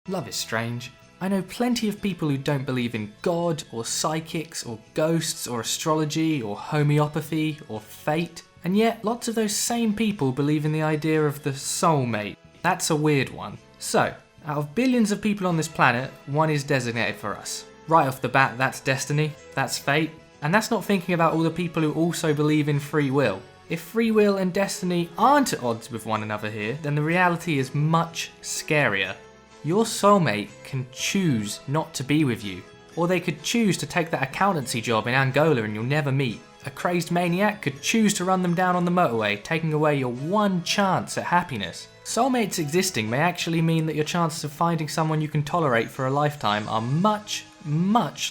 Love is strange. I know plenty of people who don't believe in God, or psychics, or ghosts, or astrology, or homeopathy, or fate, and yet lots of those same people believe in the idea of the soulmate. That's a weird one. So, out of billions of people on this planet, one is designated for us. Right off the bat, that's destiny, that's fate, and that's not thinking about all the people who also believe in free will. If free will and destiny aren't at odds with one another here, then the reality is much scarier. Your soulmate can choose not to be with you, or they could choose to take that accountancy job in Angola and you'll never meet. A crazed maniac could choose to run them down on the motorway, taking away your one chance at happiness. Soulmates existing may actually mean that your chances of finding someone you can tolerate for a lifetime are much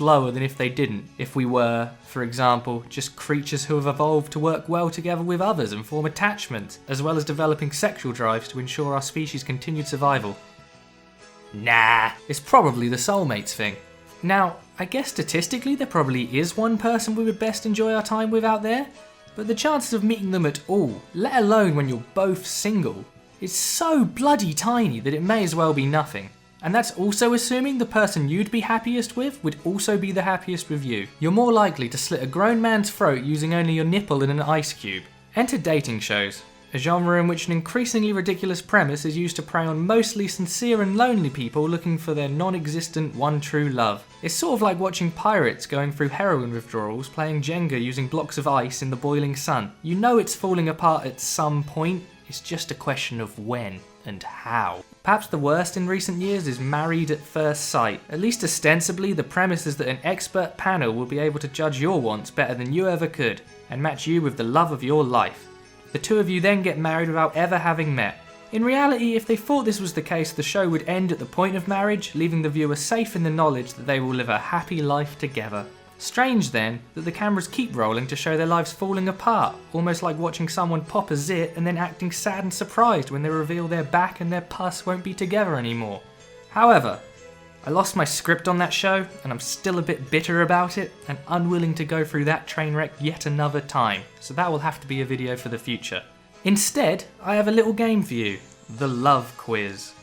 lower than if they didn't. If we were, for example, just creatures who have evolved to work well together with others and form attachments, as well as developing sexual drives to ensure our species' continued survival. Nah, it's probably the soulmates thing. Now, I guess statistically there probably is one person we would best enjoy our time with out there, but the chances of meeting them at all, let alone when you're both single, is so bloody tiny that it may as well be nothing. And that's also assuming the person you'd be happiest with would also be the happiest with you. You're more likely to slit a grown man's throat using only your nipple and an ice cube. Enter dating shows, a genre in which an increasingly ridiculous premise is used to prey on mostly sincere and lonely people looking for their non-existent one true love. It's sort of like watching pirates going through heroin withdrawals playing Jenga using blocks of ice in the boiling sun. You know it's falling apart at some point, it's just a question of when and how. Perhaps the worst in recent years is Married at First Sight. At least ostensibly, the premise is that an expert panel will be able to judge your wants better than you ever could, and match you with the love of your life. The two of you then get married without ever having met. In reality, if they thought this was the case, the show would end at the point of marriage, leaving the viewer safe in the knowledge that they will live a happy life together. Strange then, that the cameras keep rolling to show their lives falling apart, almost like watching someone pop a zit and then acting sad and surprised when they reveal their back and their pus won't be together anymore. However, I lost my script on that show, and I'm still a bit bitter about it, and unwilling to go through that train wreck yet another time, so that will have to be a video for the future. Instead, I have a little game for you, the Love Quiz.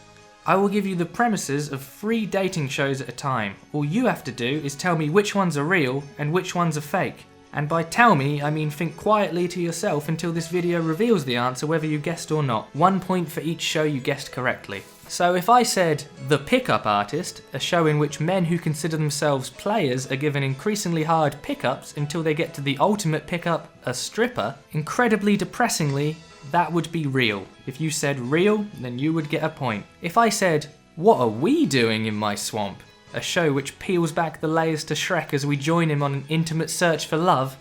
I will give you the premises of 3 dating shows at a time. All you have to do is tell me which ones are real and which ones are fake. And by tell me, I mean think quietly to yourself until this video reveals the answer whether you guessed or not. 1 point for each show you guessed correctly. So if I said The Pickup Artist, a show in which men who consider themselves players are given increasingly hard pickups until they get to the ultimate pickup, a stripper, incredibly depressingly, that would be real. If you said real, then you would get a point. If I said, What Are We Doing in My Swamp? A show which peels back the layers to Shrek as we join him on an intimate search for love,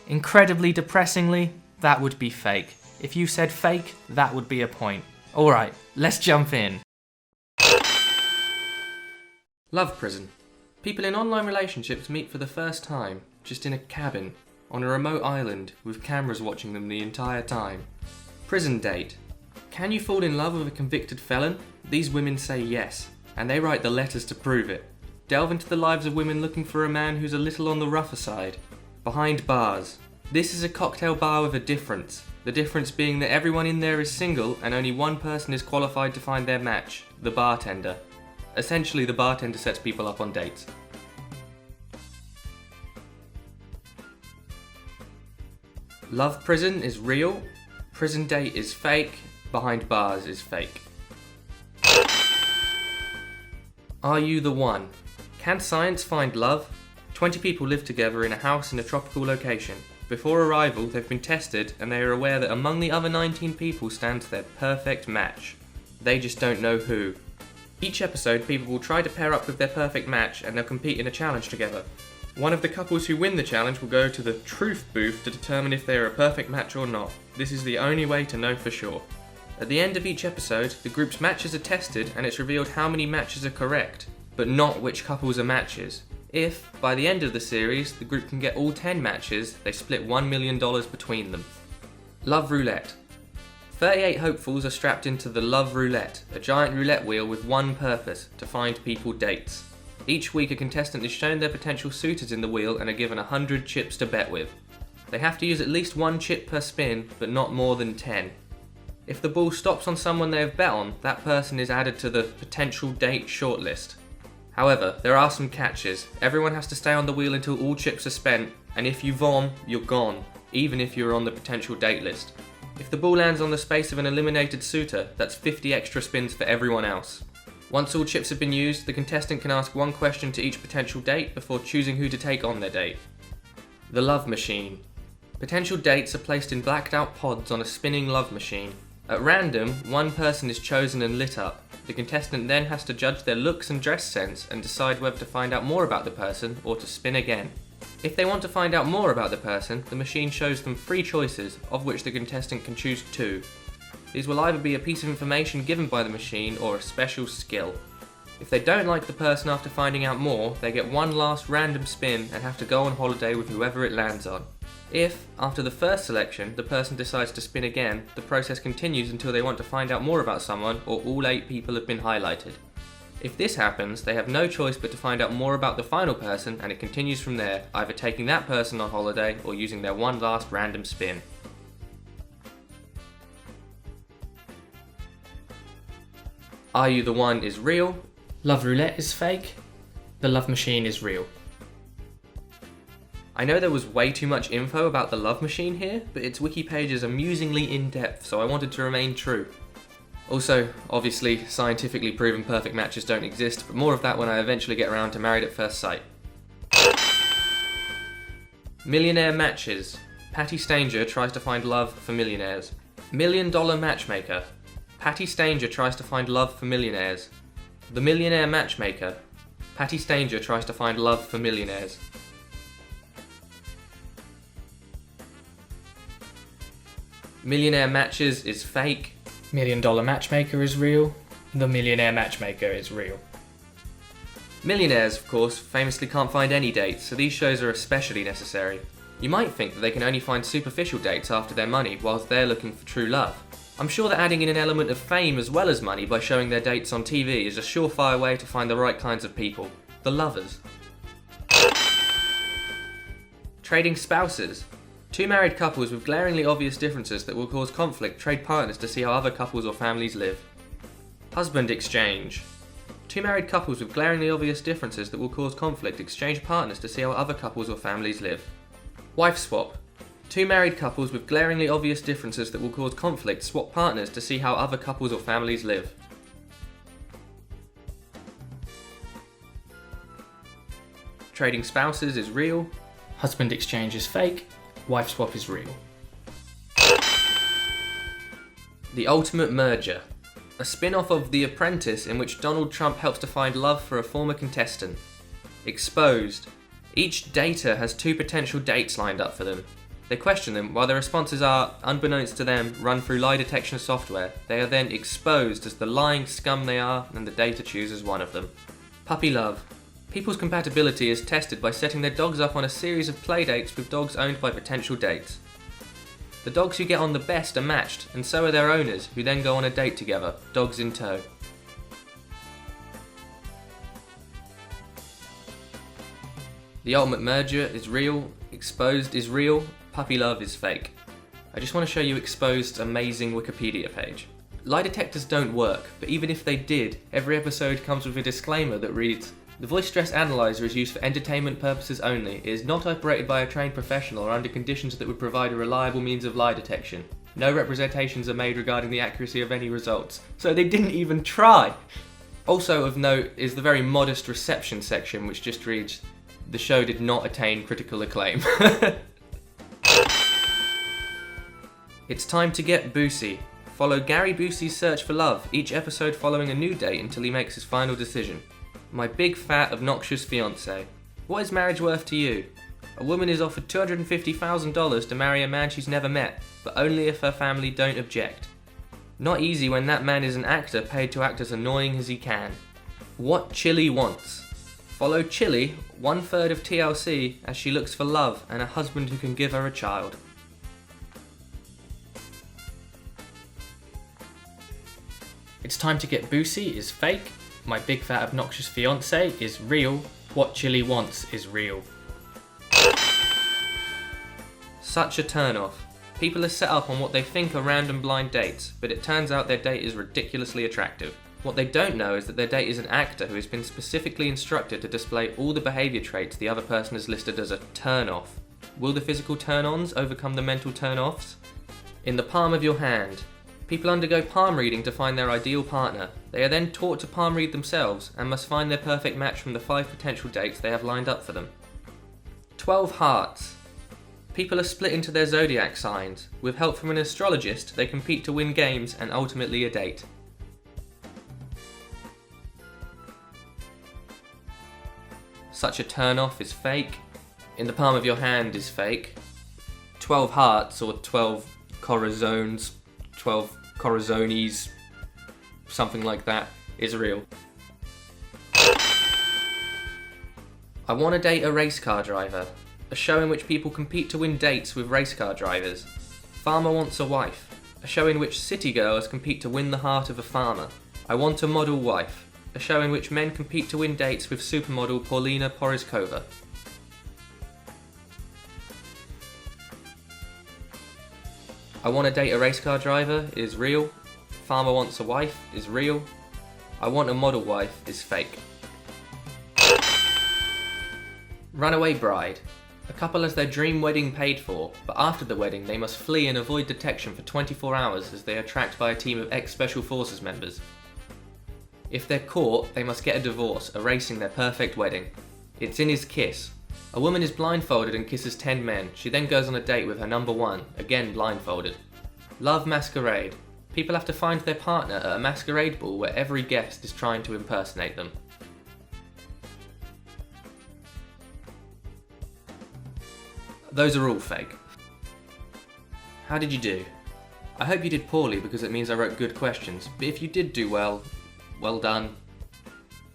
incredibly depressingly, that would be fake. If you said fake, that would be a point. Alright, let's jump in. Love prison. People in online relationships meet for the first time, just in a cabin, on a remote island, with cameras watching them the entire time. Prison date. Can you fall in love with a convicted felon? These women say yes, and they write the letters to prove it. Delve into the lives of women looking for a man who's a little on the rougher side. Behind bars. This is a cocktail bar with a difference. The difference being that everyone in there is single and only one person is qualified to find their match, the bartender. Essentially, the bartender sets people up on dates. Love prison is real, prison date is fake, behind bars is fake. Are you the one? Can science find love? 20 people live together in a house in a tropical location. Before arrival, they've been tested and they are aware that among the other 19 people stands their perfect match. They just don't know who. Each episode, people will try to pair up with their perfect match and they'll compete in a challenge together. One of the couples who win the challenge will go to the truth booth to determine if they are a perfect match or not. This is the only way to know for sure. At the end of each episode, the group's matches are tested and it's revealed how many matches are correct, but not which couples are matches. If, by the end of the series, the group can get all 10 matches, they split $1 million between them. Love Roulette. 38 hopefuls are strapped into the Love Roulette, a giant roulette wheel with one purpose, to find people dates. Each week a contestant is shown their potential suitors in the wheel and are given 100 chips to bet with. They have to use at least 1 chip per spin, but not more than 10. If the ball stops on someone they have bet on, that person is added to the potential date shortlist. However, there are some catches. Everyone has to stay on the wheel until all chips are spent, and if you vom, you're gone, even if you're on the potential date list. If the ball lands on the space of an eliminated suitor, that's 50 extra spins for everyone else. Once all chips have been used, the contestant can ask one question to each potential date before choosing who to take on their date. The love machine. Potential dates are placed in blacked out pods on a spinning love machine. At random, one person is chosen and lit up. The contestant then has to judge their looks and dress sense and decide whether to find out more about the person or to spin again. If they want to find out more about the person, the machine shows them 3 choices, of which the contestant can choose 2. These will either be a piece of information given by the machine or a special skill. If they don't like the person after finding out more, they get one last random spin and have to go on holiday with whoever it lands on. If, after the first selection, the person decides to spin again, the process continues until they want to find out more about someone or all 8 people have been highlighted. If this happens, they have no choice but to find out more about the final person, and it continues from there, either taking that person on holiday or using their one last random spin. Are You the One is real. Love Roulette is fake. The love machine is real. I know there was way too much info about the love machine here, but its wiki page is amusingly in-depth, so I wanted to remain true. Also, obviously, scientifically proven perfect matches don't exist, but more of that when I eventually get around to Married at First Sight. Millionaire Matches. Patty Stanger tries to find love for millionaires. $1 Million Matchmaker. Patty Stanger tries to find love for millionaires. The Millionaire Matchmaker. Patty Stanger tries to find love for millionaires. Millionaire Matches is fake. $1 Million Matchmaker is real. The Millionaire Matchmaker is real. Millionaires, of course, famously can't find any dates, so these shows are especially necessary. You might think that they can only find superficial dates after their money whilst they're looking for true love. I'm sure that adding in an element of fame as well as money by showing their dates on TV is a surefire way to find the right kinds of people. The lovers. Trading spouses. 2 married couples with glaringly obvious differences that will cause conflict trade partners to see how other couples or families live. Husband exchange. 2 married couples with glaringly obvious differences that will cause conflict exchange partners to see how other couples or families live. Wife swap. 2 married couples with glaringly obvious differences that will cause conflict swap partners to see how other couples or families live. Trading spouses is real. Husband exchange is fake. Wife swap is real. The Ultimate Merger. A spin-off of The Apprentice in which Donald Trump helps to find love for a former contestant. Exposed. Each dater has 2 potential dates lined up for them. They question them, while their responses are, unbeknownst to them, run through lie detection software. They are then exposed as the lying scum they are, and the dater chooses one of them. Puppy love. People's compatibility is tested by setting their dogs up on a series of playdates with dogs owned by potential dates. The dogs who get on the best are matched, and so are their owners, who then go on a date together, dogs in tow. The Ultimate Merger is real, Exposed is real, Puppy love is fake. I just want to show you Exposed's amazing Wikipedia page. Lie detectors don't work, but even if they did, every episode comes with a disclaimer that reads, "The voice stress analyzer is used for entertainment purposes only. It is not operated by a trained professional or under conditions that would provide a reliable means of lie detection. No representations are made regarding the accuracy of any results." So they didn't even try! Also of note is the very modest reception section, which just reads, "The show did not attain critical acclaim." It's time to get Busey. Follow Gary Busey's search for love, each episode following a new date until he makes his final decision. My Big Fat Obnoxious Fiance. What is marriage worth to you? A woman is offered $250,000 to marry a man she's never met, but only if her family don't object. Not easy when that man is an actor paid to act as annoying as he can. What Chilli wants. Follow Chilli, 1/3 of TLC, as she looks for love and a husband who can give her a child. It's time to get Busey is fake. My Big Fat Obnoxious Fiance is real. What Chilli wants is real. Such a turn-off. People are set up on what they think are random blind dates, but it turns out their date is ridiculously attractive. What they don't know is that their date is an actor who has been specifically instructed to display all the behaviour traits the other person has listed as a turn-off. Will the physical turn-ons overcome the mental turn-offs? In the palm of your hand. People undergo palm reading to find their ideal partner. They are then taught to palm read themselves and must find their perfect match from the 5 potential dates they have lined up for them. 12 hearts. People are split into their zodiac signs. With help from an astrologist, they compete to win games and ultimately a date. Such a turn-off is fake. In the palm of your hand is fake. 12 hearts or 12 corazones, 12 corazones, something like that, is real. I want to date a racecar driver. A show in which people compete to win dates with racecar drivers. Farmer wants a wife. A show in which city girls compete to win the heart of a farmer. I want a model wife. A show in which men compete to win dates with supermodel Paulina Poriskova. I want to date a racecar driver is real. Farmer wants a wife is real. I want a model wife is fake. Runaway Bride. A couple has their dream wedding paid for, but after the wedding they must flee and avoid detection for 24 hours as they are tracked by a team of ex-Special Forces members. If they're caught, they must get a divorce, erasing their perfect wedding. It's in his kiss. A woman is blindfolded and kisses 10 men. She then goes on a date with her number one, again blindfolded. Love masquerade. People have to find their partner at a masquerade ball where every guest is trying to impersonate them. Those are all fake. How did you do? I hope you did poorly because it means I wrote good questions, but if you did do well, well done.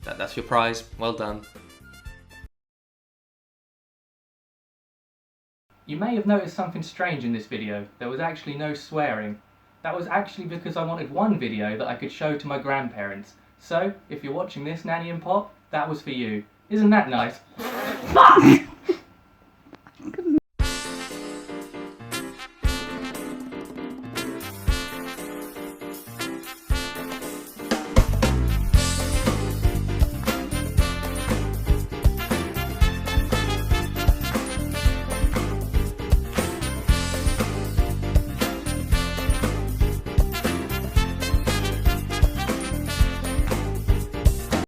That's your prize, well done. You may have noticed something strange in this video. There was actually no swearing. That was actually because I wanted one video that I could show to my grandparents. So, if you're watching this, Nanny and Pop, that was for you. Isn't that nice? Fuck!